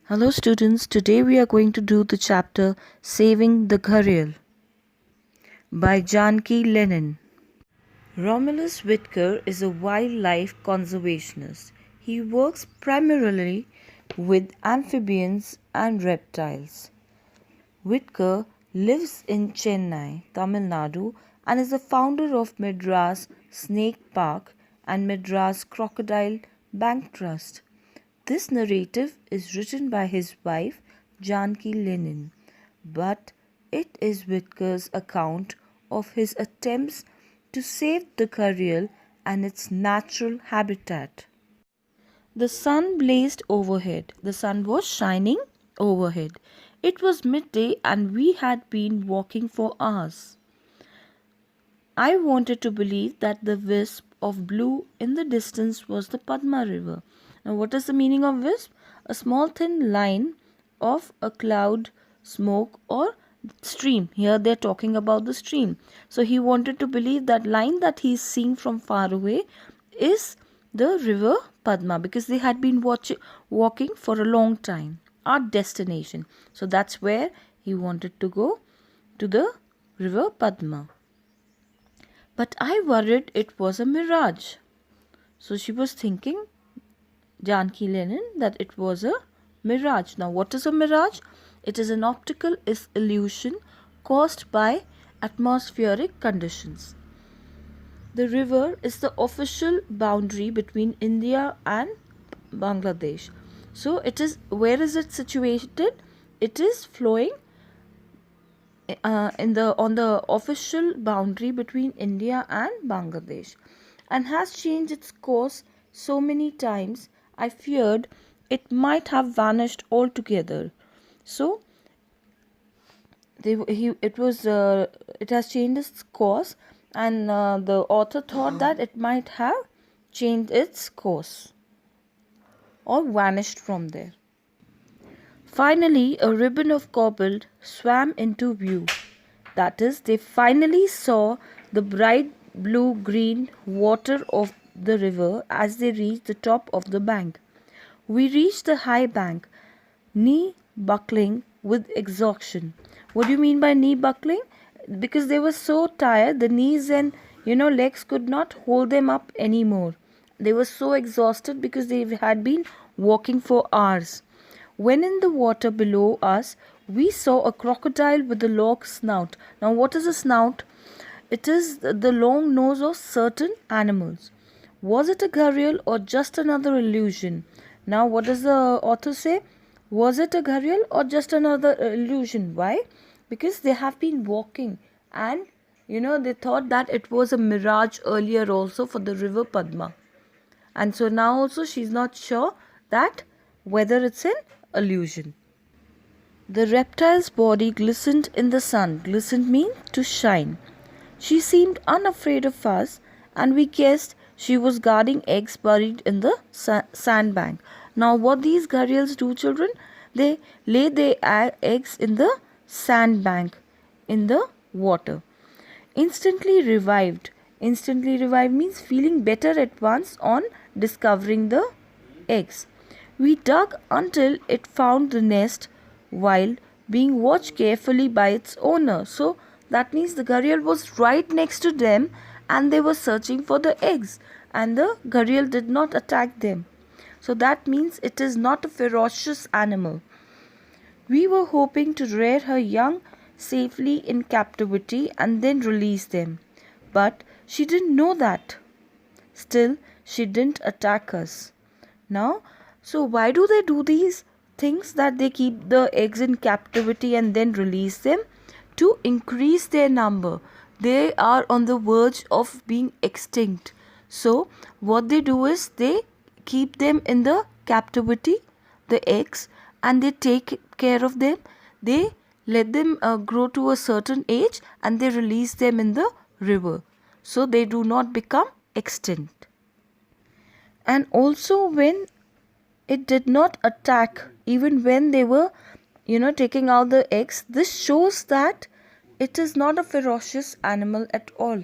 Hello students, today we are going to do the chapter Saving the Gharial by Janki Lenin. Romulus Whitaker is a wildlife conservationist. He works primarily with amphibians and reptiles. Whitaker lives in Chennai, Tamil Nadu and is the founder of Madras Snake Park and Madras Crocodile Bank Trust. This narrative is written by his wife Janki Lenin, but it is Whitaker's account of his attempts to save the gharial and its natural habitat. The sun blazed overhead. The sun was shining overhead. It was midday and we had been walking for hours. I wanted to believe that the wisp of blue in the distance was the Padma River. Now, what is the meaning of wisp? A small thin line of a cloud, smoke, or stream. Here they are talking about the stream. So, he wanted to believe that line that he is seeing from far away is the river Padma because they had been walking for a long time. Our destination. So, that's where he wanted to go, to the river Padma. But I worried it was a mirage. So she was thinking, Janki Lenin, that it was a mirage. Now what is a mirage? It is an optical illusion caused by atmospheric conditions. The river is the official boundary between India and Bangladesh. So it is, where is it situated? It is flowing on the official boundary between India and Bangladesh and has changed its course so many times I feared it might have vanished altogether. So it has changed its course and the author thought that it might have changed its course or vanished from there. Finally, a ribbon of cobalt swam into view. That is, they finally saw the bright blue-green water of the river as they reached the top of the bank. We reached the high bank, knee buckling with exhaustion. What do you mean by knee buckling? Because they were so tired, the knees and legs could not hold them up anymore. They were so exhausted because they had been walking for hours. When in the water below us, we saw a crocodile with a long snout. Now, what is a snout? It is the long nose of certain animals. Was it a gharial or just another illusion? Now, what does the author say? Was it a gharial or just another illusion? Why? Because they have been walking and they thought that it was a mirage earlier also for the river Padma. And so now also she's not sure that whether it's an illusion. The reptile's body glistened in the sun. Glistened means to shine. She seemed unafraid of us and we guessed she was guarding eggs buried in the sandbank. Now what these gharials do, children? They lay their eggs in the sandbank, in the water. Instantly revived. Instantly revived means feeling better at once on discovering the eggs. We dug until it found the nest while being watched carefully by its owner. So that means the gharial was right next to them and they were searching for the eggs and the gharial did not attack them. So that means it is not a ferocious animal. We were hoping to rear her young safely in captivity and then release them. But she didn't know that. Still, she didn't attack us. Now, so why do they do these things that they keep the eggs in captivity and then release them? To increase their number. They are on the verge of being extinct. So, what they do is they keep them in the captivity, the eggs, and they take care of them. They let them grow to a certain age and they release them in the river. So, they do not become extinct. And also when it did not attack even when they were taking out the eggs, this shows that it is not a ferocious animal at all.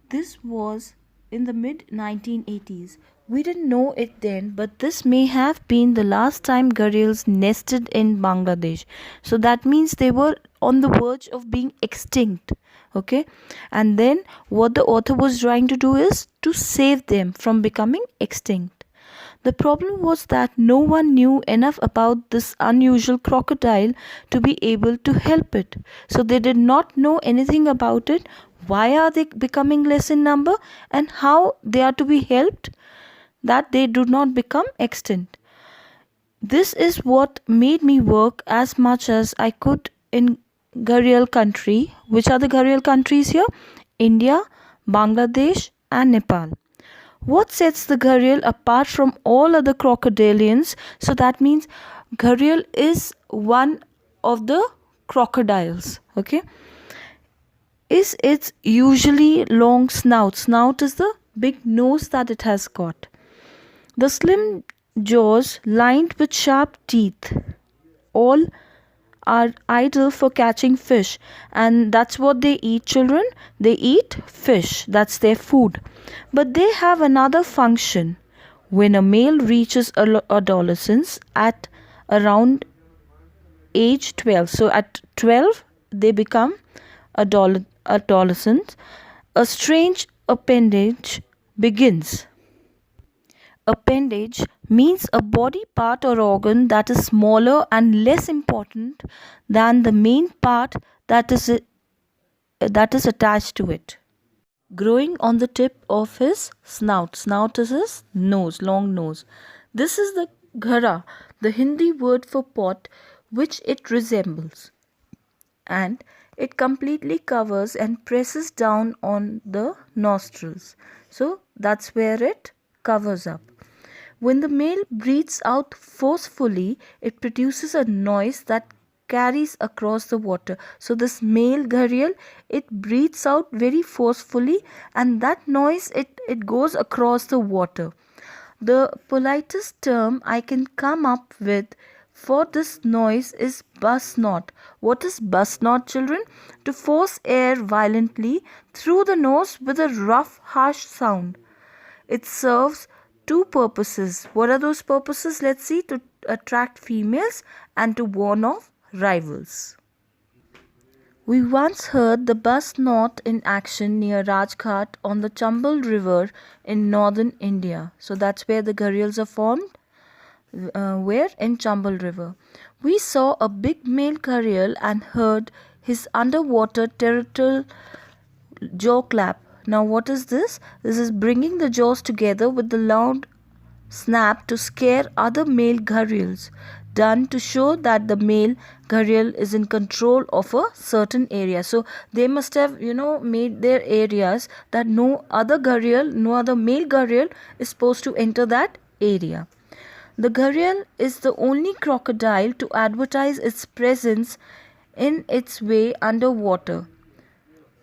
This was in the mid 1980s We didn't know it then, but this may have been the last time gharials nested in Bangladesh. So that means they were on the verge of being extinct. Okay, and then what the author was trying to do is to save them from becoming extinct. The problem was that no one knew enough about this unusual crocodile to be able to help it. So they did not know anything about it. Why are they becoming less in number and how they are to be helped that they do not become extinct. This is what made me work as much as I could in Gharial country. Which are the Gharial countries here? India, Bangladesh, and Nepal. What sets the gharial apart from all other crocodilians? So that means gharial is one of the crocodiles. Okay, is its usually long snout. Snout is the big nose that it has got. The slim jaws lined with sharp teeth. All are ideal for catching fish, and that's what they eat, children. They eat fish, that's their food. But they have another function. When a male reaches adolescence at around age 12, so at 12 they become adolescents, a strange appendage begins. Appendage means a body part or organ that is smaller and less important than the main part that is attached to it. Growing on the tip of his snout. Snout is his nose, long nose. This is the ghara, the Hindi word for pot, which it resembles. And it completely covers and presses down on the nostrils. So that's where it covers up. When the male breathes out forcefully, it produces a noise that carries across the water. So this male gharial, it breathes out very forcefully, and that noise, it goes across the water. The politest term I can come up with for this noise is buzz snort. What is buzz snort, children? To force air violently through the nose with a rough, harsh sound. It serves two purposes. What are those purposes? Let's see. To attract females and to warn off rivals. We once heard the bus snort in action near Rajghat on the Chambal River in northern India. So that's where the gharials are formed. Where? In Chambal River. We saw a big male gharial and heard his underwater territorial jaw clap. Now what is this? This is bringing the jaws together with the loud snap to scare other male gharials, done to show that the male gharial is in control of a certain area. So they must have, made their areas that no other gharial, no other male gharial is supposed to enter that area. The gharial is the only crocodile to advertise its presence in its way underwater.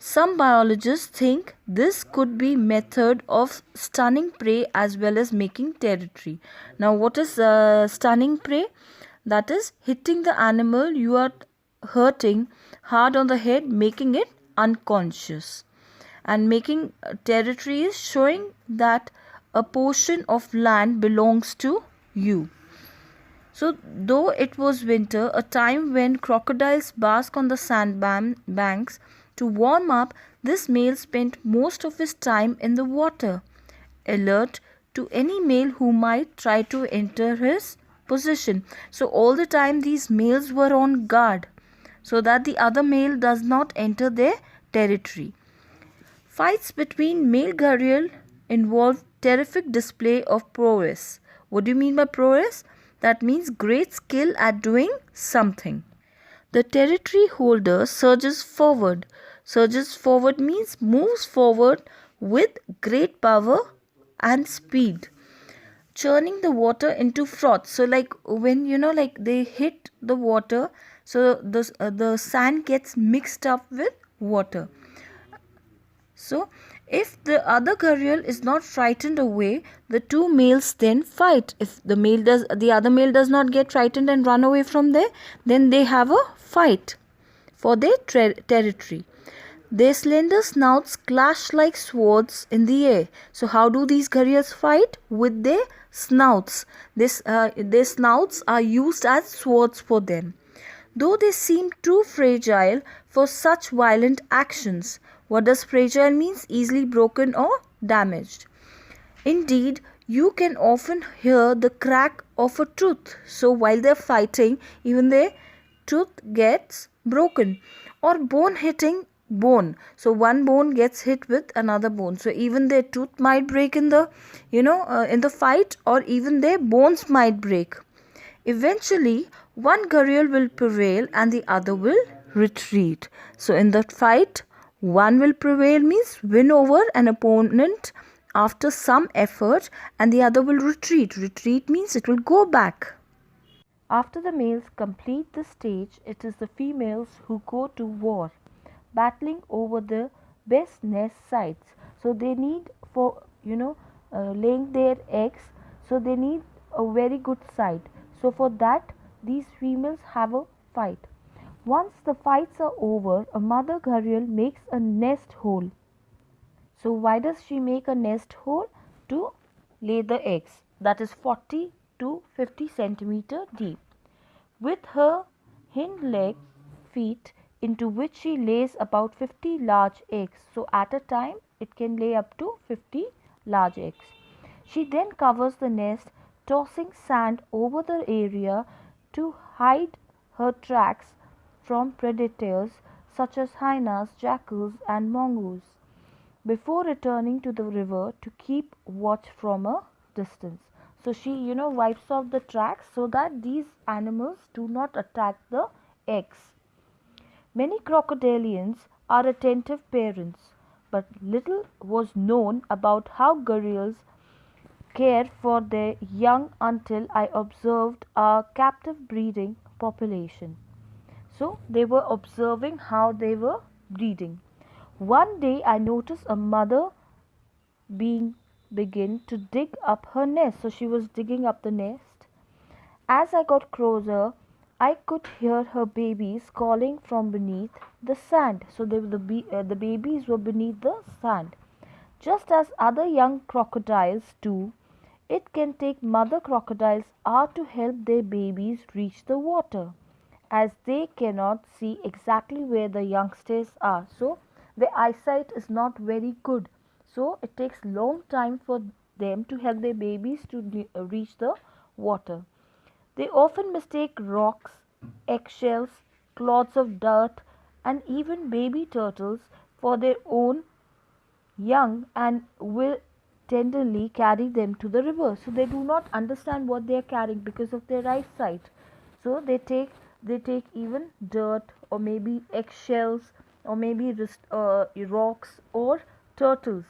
Some biologists think this could be method of stunning prey as well as making territory. Now what is stunning prey? That is hitting the animal you are hurting hard on the head, making it unconscious. And making territory is showing that a portion of land belongs to you. So though it was winter, a time when crocodiles bask on the sandbanks, to warm up, this male spent most of his time in the water, alert to any male who might try to enter his position. So all the time these males were on guard so that the other male does not enter their territory. Fights between male gharial involve terrific display of prowess. What do you mean by prowess? That means great skill at doing something. The territory holder surges forward. Surges forward means moves forward with great power and speed, churning the water into froth. So like when they hit the water, so the sand gets mixed up with water. So if the other gharial is not frightened away, the two males then fight. If the other male does not get frightened and run away from there, then they have a fight for their territory. Their slender snouts clash like swords in the air. So how do these gharials fight? With their snouts. Their snouts are used as swords for them. Though they seem too fragile for such violent actions. What does fragile means? Easily broken or damaged. Indeed, you can often hear the crack of a tooth. So while they're fighting, even their tooth gets broken, or bone hitting bone. So one bone gets hit with another bone. So even their tooth might break in the in the fight, or even their bones might break. Eventually, one gharial will prevail and the other will retreat. So in that fight, one will prevail means win over an opponent after some effort, and the other will retreat. Retreat means it will go back. After the males complete the stage, it is the females who go to war, battling over the best nest sites. So they need for laying their eggs. So they need a very good site. So for that, these females have a fight. Once the fights are over, a mother gharial makes a nest hole. So why does she make a nest hole? To lay the eggs. That is 40 to 50 centimeter deep. With her hind leg feet, into which she lays about 50 large eggs. So at a time it can lay up to 50 large eggs. She then covers the nest, tossing sand over the area to hide her tracks from predators such as hyenas, jackals and mongoose, before returning to the river to keep watch from a distance. So she wipes off the tracks so that these animals do not attack the eggs. Many crocodilians are attentive parents, but little was known about how gharials care for their young until I observed a captive breeding population. So they were observing how they were breeding. One day I noticed a mother begin to dig up her nest. So she was digging up the nest. As I got closer, I could hear her babies calling from beneath the sand. So the babies were beneath the sand. Just as other young crocodiles do, it can take mother crocodiles hours to help their babies reach the water, as they cannot see exactly where the youngsters are. So their eyesight is not very good. So it takes long time for them to help their babies to reach the water. They often mistake rocks, eggshells, clods of dirt, and even baby turtles for their own young and will tenderly carry them to the river. So they do not understand what they are carrying because of their eyesight. So they take even dirt, or maybe eggshells, or maybe rocks or turtles.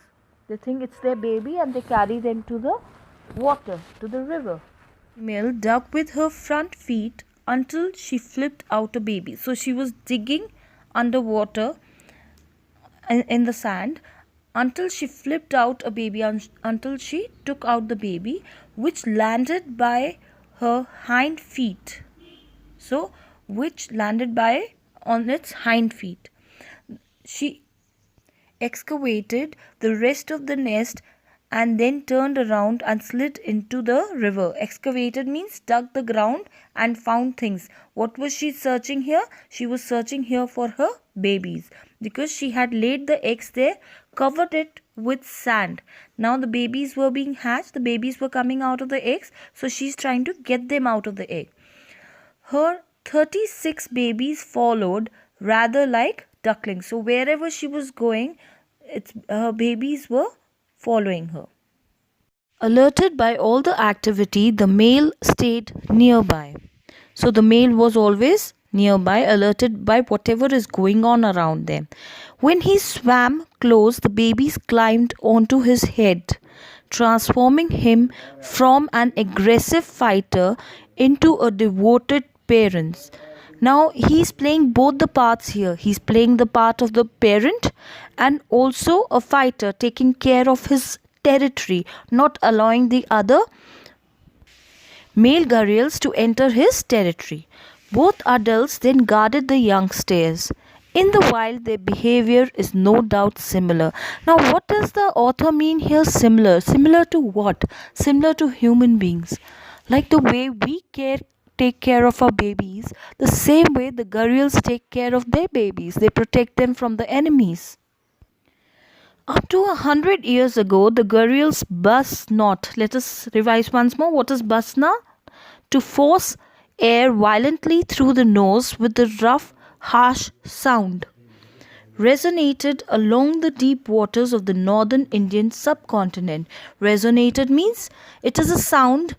They think it's their baby and they carry them to the water, to the river. Female dug with her front feet until she flipped out a baby. So she was digging underwater in the sand until she flipped out a baby, until she took out the baby, which landed by her hind feet. So which landed by on its hind feet. She excavated the rest of the nest and then turned around and slid into the river. Excavated means dug the ground and found things. What was she searching here? She was searching here for her babies, because she had laid the eggs there, covered it with sand. Now the babies were being hatched, the babies were coming out of the eggs, so she's trying to get them out of the egg. Her 36 babies followed, rather like ducklings. So wherever she was going, her babies were following her. Alerted by all the activity, the male stayed nearby. So the male was always nearby, alerted by whatever is going on around them. When he swam close, the babies climbed onto his head, transforming him from an aggressive fighter into a devoted parent. Now he's playing both the parts here. He's playing the part of the parent and also a fighter, taking care of his territory, not allowing the other male gharials to enter his territory. Both adults then guarded the youngsters, In the wild, their behavior is no doubt similar. Now, what does the author mean here? Similar. Similar to what? Similar to human beings. Like the way we take care of our babies, the same way the gharials take care of their babies. They protect them from the enemies. Up to 100 years ago, the gharials buzz not. Let us revise once more. What is buzz now? To force air violently through the nose with a rough, harsh sound. Resonated along the deep waters of the northern Indian subcontinent. Resonated means it is a sound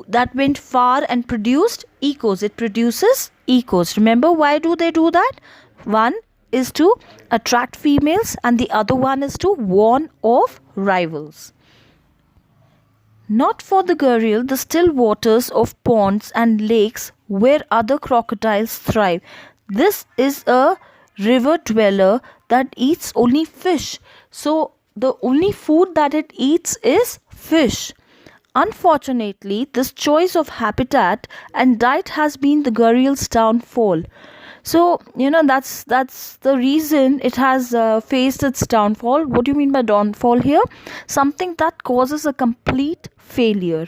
that went far and produced echoes. It produces echoes. Remember, why do they do that? One is to attract females, and the other one is to warn off rivals. Not for the gharial, the still waters of ponds and lakes where other crocodiles thrive. This is a river dweller that eats only fish. So, the only food that it eats is fish. Unfortunately, this choice of habitat and diet has been the gharial's downfall. So that's the reason it has faced its downfall. What do you mean by downfall here? Something that causes a complete failure.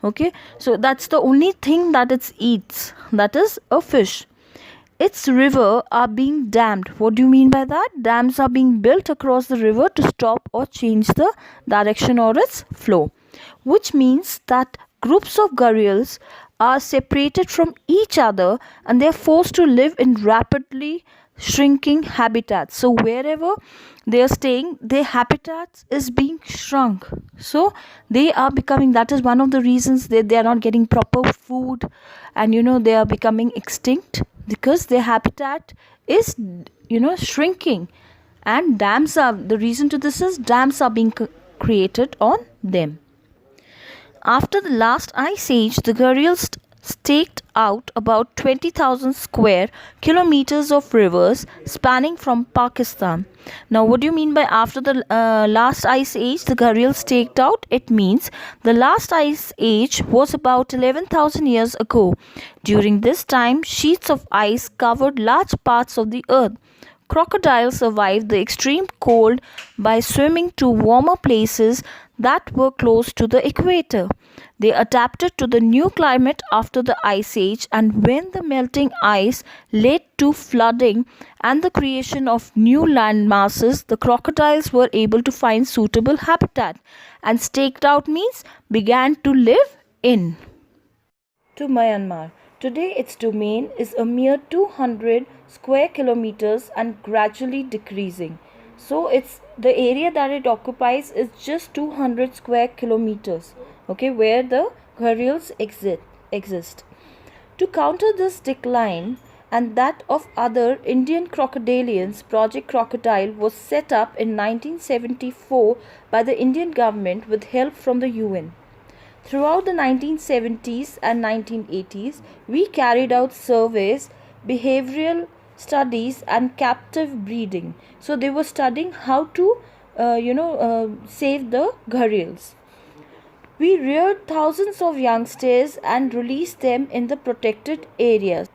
Okay, so that's the only thing that it eats, that is a fish. Its river are being dammed. What do you mean by that? Dams are being built across the river to stop or change the direction or its flow, which means that groups of gharials are separated from each other and they are forced to live in rapidly shrinking habitats. So wherever they are staying, their habitats is being shrunk. So they are becoming, that is one of the reasons they are not getting proper food, and they are becoming extinct because their habitat is shrinking. And dams are the reason to this, is dams are being created on them. After the last ice age, the gharials staked out about 20,000 square kilometers of rivers spanning from Pakistan. Now, what do you mean by after the last ice age, the gharials staked out? It means the last ice age was about 11,000 years ago. During this time, sheets of ice covered large parts of the earth. Crocodiles survived the extreme cold by swimming to warmer places that were close to the equator. They adapted to the new climate after the ice age, and when the melting ice led to flooding and the creation of new land masses, the crocodiles were able to find suitable habitat, and staked out means began to live in. To Myanmar. Today its domain is a mere 200 square kilometers and gradually decreasing. So it's the area that it occupies is just 200 square kilometers, okay, where the gharials exist. To counter this decline and that of other Indian crocodilians, Project Crocodile was set up in 1974 by the Indian government with help from the UN. Throughout the 1970s and 1980s, we carried out surveys, behavioral studies, and captive breeding. So they were studying how to, save the gharials. We reared thousands of youngsters and released them in the protected areas.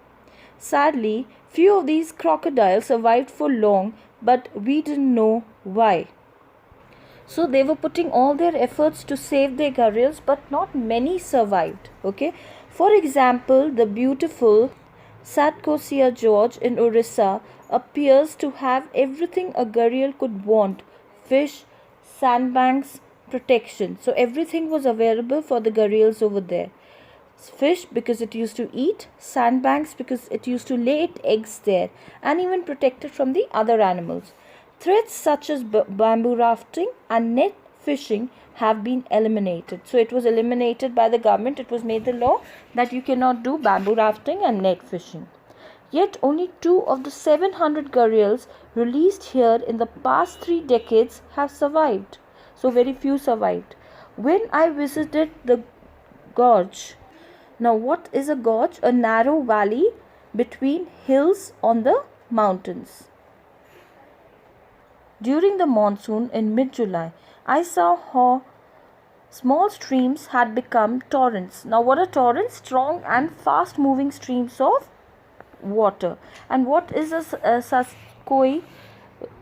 Sadly, few of these crocodiles survived for long, but we didn't know why. So they were putting all their efforts to save their gharials, but not many survived. Okay, for example, the beautiful Satkosia George in Orissa appears to have everything a gharial could want: fish, sandbanks, protection. So everything was available for the gharials over there. Fish because it used to eat, sandbanks because it used to lay eggs there, and even protected from the other animals. Threats such as bamboo rafting and net fishing have been eliminated. So it was eliminated by the government. It was made the law that you cannot do bamboo rafting and net fishing. Yet only 2 of the 700 gharials released here in the past 3 decades have survived. So very few survived. When I visited the gorge. Now what is a gorge? A narrow valley between hills on the mountains. During the monsoon in mid-July, I saw how small streams had become torrents. Now what are torrents? Strong and fast moving streams of water. And what is such Koi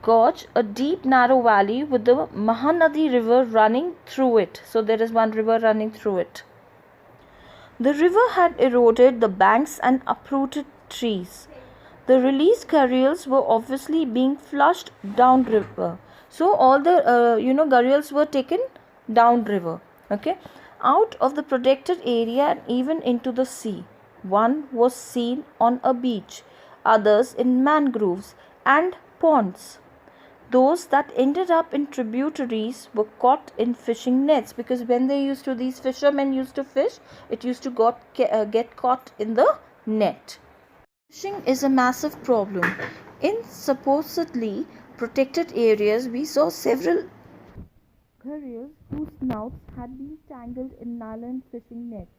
Gorge, a deep narrow valley with the Mahanadi river running through it. So there is one river running through it. The river had eroded the banks and uprooted trees. The released gharials were obviously being flushed downriver. So all the gharials were taken downriver. Okay, out of the protected area and even into the sea. One was seen on a beach, others in mangroves and ponds. Those that ended up in tributaries were caught in fishing nets, because when these fishermen used to fish, it used to get caught in the net. Fishing is a massive problem. In supposedly protected areas, we saw several gharials whose snouts had been tangled in nylon fishing nets.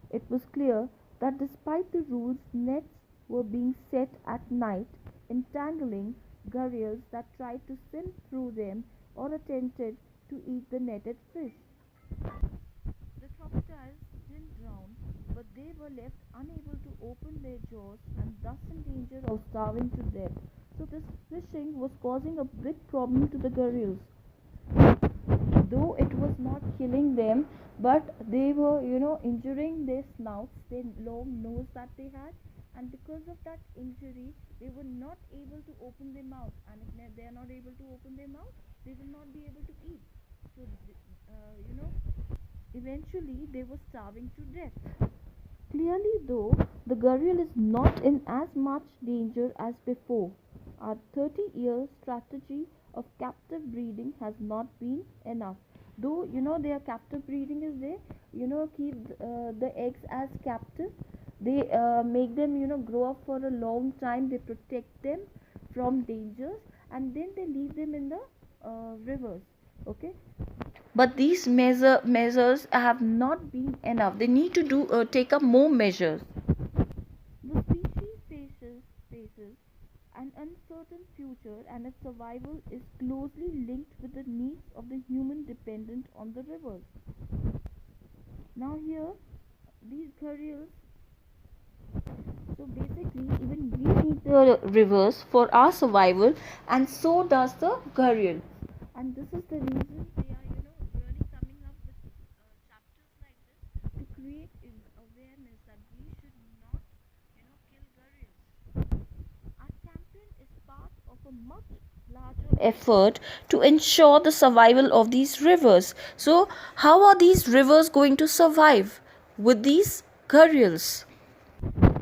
It was clear that despite the rules, nets were being set at night, entangling gharials that tried to swim through them or attempted to eat the netted fish. The crocodiles didn't drown, but they were left unable to open their jaws and thus in danger of starving to death. So this fishing was causing a big problem to the gharials. Though it was not killing them, but they were injuring their snouts, their long nose that they had, and because of that injury they were not able to open their mouth, and if they are not able to open their mouth, they will not be able to eat. So eventually they were starving to death. Clearly, though, the gharial is not in as much danger as before. Our 30-year strategy of captive breeding has not been enough. Though their captive breeding is there, keep the eggs as captive. They make them grow up for a long time. They protect them from dangers, and then they leave them in the rivers. Okay, but these measures have not been enough. They need to take up more measures. The species faces an uncertain future, and its survival is closely linked with the needs of the human dependent on the rivers. Now here, these gharials, so basically even we need the rivers for our survival, and so does the gharial. And this is the reason they are really coming up with chapters like this, to create awareness that we should not kill gharials. Our campaign is part of a much larger effort to ensure the survival of these rivers. So how are these rivers going to survive with these gharials?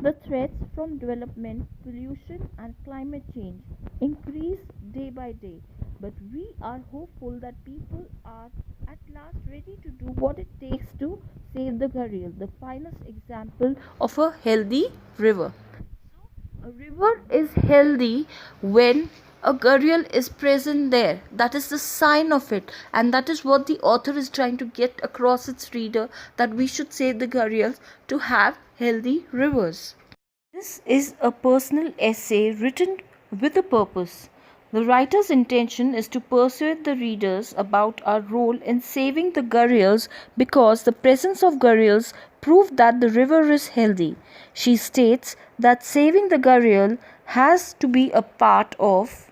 The threats from development, pollution, and climate change increase day by day, but we are hopeful that people are at last ready to do what it takes to save the gharial, the finest example of a healthy river. A river is healthy when a gharial is present there. That is the sign of it, and that is what the author is trying to get across its reader, that we should save the gharials to have healthy rivers. This is a personal essay written with a purpose. The writer's intention is to persuade the readers about our role in saving the gharials, because the presence of gharials proved that the river is healthy. She states that saving the gharial has to be a part of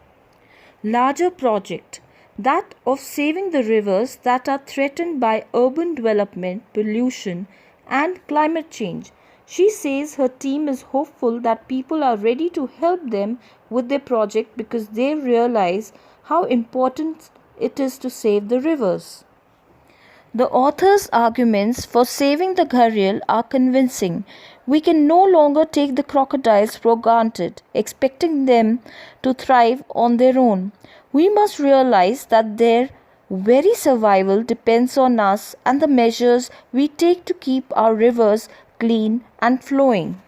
larger project, that of saving the rivers that are threatened by urban development, pollution, and climate change. She says her team is hopeful that people are ready to help them with their project, because they realize how important it is to save the rivers. The author's arguments for saving the gharial are convincing. We can no longer take the crocodiles for granted, expecting them to thrive on their own. We must realize that their very survival depends on us and the measures we take to keep our rivers clean and flowing.